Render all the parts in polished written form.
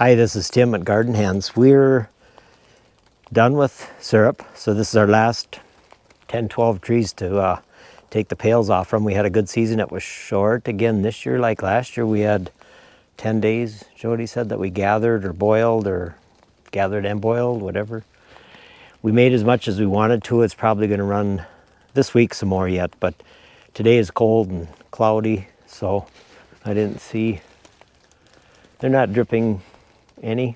Hi, this is Tim at Garden Hens. We're done with syrup, so this is our last 10-12 trees to take the pails off from. We had a good season. It was short again this year. Like last year, we had 10 days, Jody said, that we gathered and boiled, whatever. We made as much as we wanted to. It's probably going to run this week some more yet, but today is cold and cloudy, so I didn't see. They're not dripping any.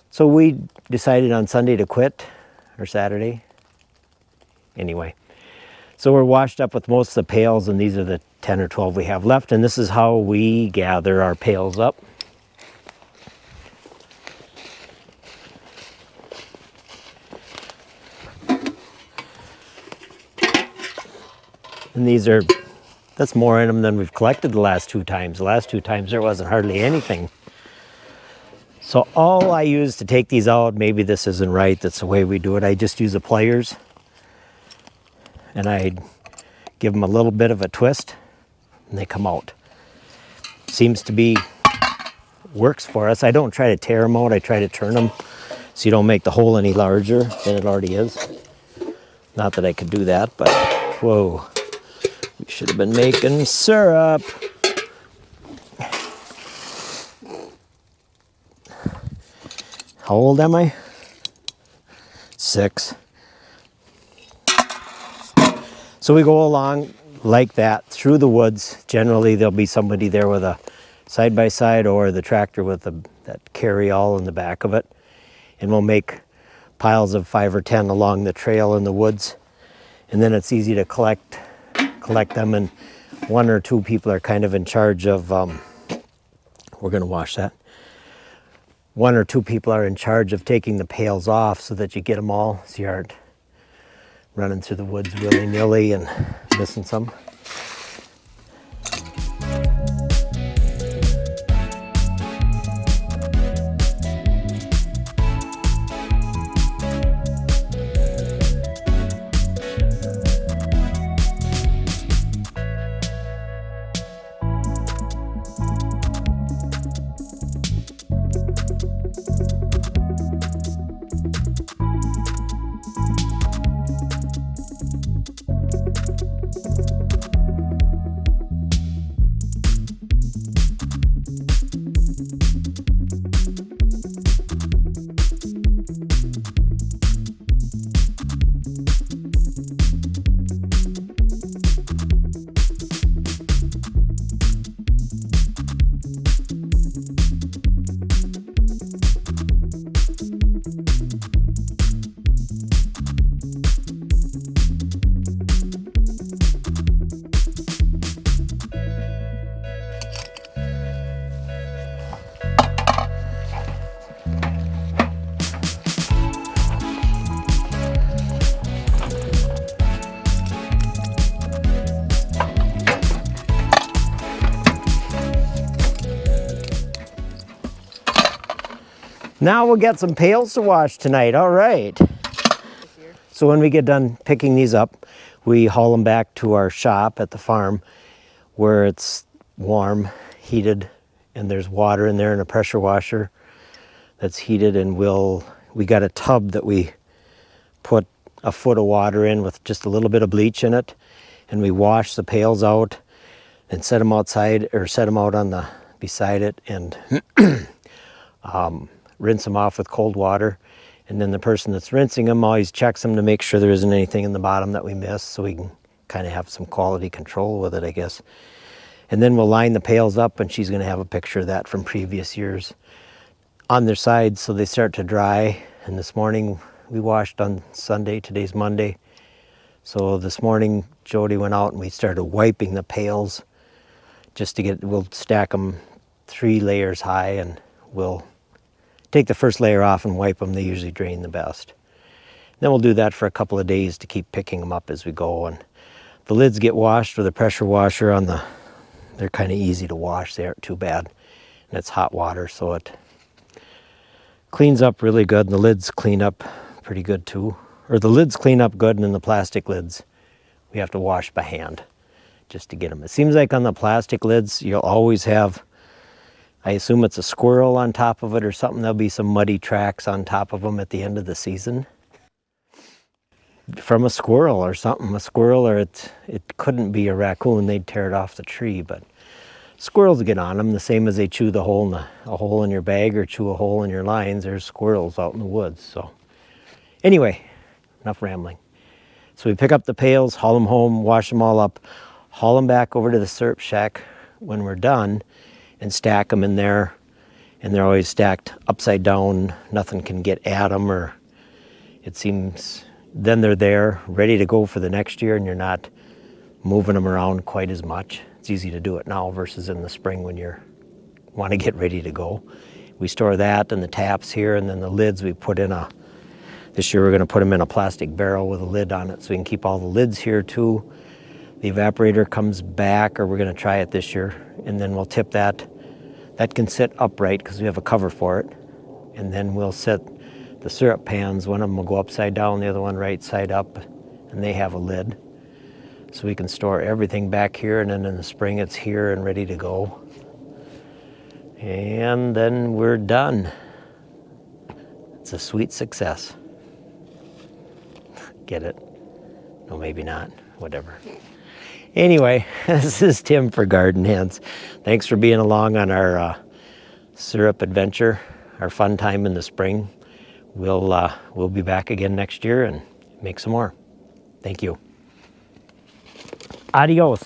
So we decided on Sunday to quit, or Saturday. Anyway, so we're washed up with most of the pails, and these are the 10 or 12 we have left, and this is how we gather our pails up. And that's more in them than we've collected the last two times. The last two times there wasn't hardly anything. So all I use to take these out, maybe this isn't right, that's the way we do it, I just use the pliers and I give them a little bit of a twist and they come out. Seems to be, works for us. I don't try to tear them out, I try to turn them so you don't make the hole any larger than it already is. Not that I could do that, but whoa, we should have been making syrup. How old am I? 6. So we go along like that through the woods. Generally there'll be somebody there with a side-by-side or the tractor with that carry-all in the back of it. And we'll make piles of 5 or 10 along the trail in the woods. And then it's easy to collect them, and 1 or 2 people are kind of in charge of, we're gonna wash that. 1 or 2 people are in charge of taking the pails off so that you get them all, so you aren't running through the woods willy-nilly and missing some. Now we'll get some pails to wash tonight. All right. So when we get done picking these up, we haul them back to our shop at the farm where it's warm, heated, and there's water in there and a pressure washer that's heated, and we got a tub that we put a foot of water in with just a little bit of bleach in it, and we wash the pails out and set them outside, or set them out on beside it, and rinse them off with cold water. And then the person that's rinsing them always checks them to make sure there isn't anything in the bottom that we missed, so we can kind of have some quality control with it, I guess. And then we'll line the pails up, and she's going to have a picture of that from previous years on their sides so they start to dry. And this morning we washed on Sunday, today's Monday. So this morning Jody went out and we started wiping the pails just to we'll stack them 3 layers high, and we'll take the first layer off and wipe them. They usually drain the best. Then we'll do that for a couple of days to keep picking them up as we go. And the lids get washed with a pressure washer they're kind of easy to wash. They aren't too bad. And it's hot water, so it cleans up really good. And the lids clean up pretty good too. Or the lids clean up good, and then the plastic lids we have to wash by hand just to get them. It seems like on the plastic lids, you'll always have I assume it's a squirrel on top of it or something. There'll be some muddy tracks on top of them at the end of the season. From a squirrel or something. A squirrel, or it couldn't be a raccoon. They'd tear it off the tree, but squirrels get on them the same as they chew a hole in your bag or chew a hole in your lines. There's squirrels out in the woods. So anyway, enough rambling. So we pick up the pails, haul them home, wash them all up, haul them back over to the syrup shack when we're done, and stack them in there. And they're always stacked upside down. Nothing can get at them, or it seems then they're there ready to go for the next year, and you're not moving them around quite as much. It's easy to do it now versus in the spring when you want to get ready to go. We store that and the taps here, and then the lids we put in this year we're going to put them in a plastic barrel with a lid on it so we can keep all the lids here too. The evaporator comes back, or we're going to try it this year, and then we'll tip that. That can sit upright because we have a cover for it. And then we'll set the syrup pans. One of them will go upside down, the other one right side up, and they have a lid. So we can store everything back here, and then in the spring it's here and ready to go. And then we're done. It's a sweet success. Get it? No, maybe not. Whatever. Anyway, this is Tim for Garden Hens. Thanks for being along on our syrup adventure, our fun time in the spring. We'll be back again next year and make some more. Thank you. Adios.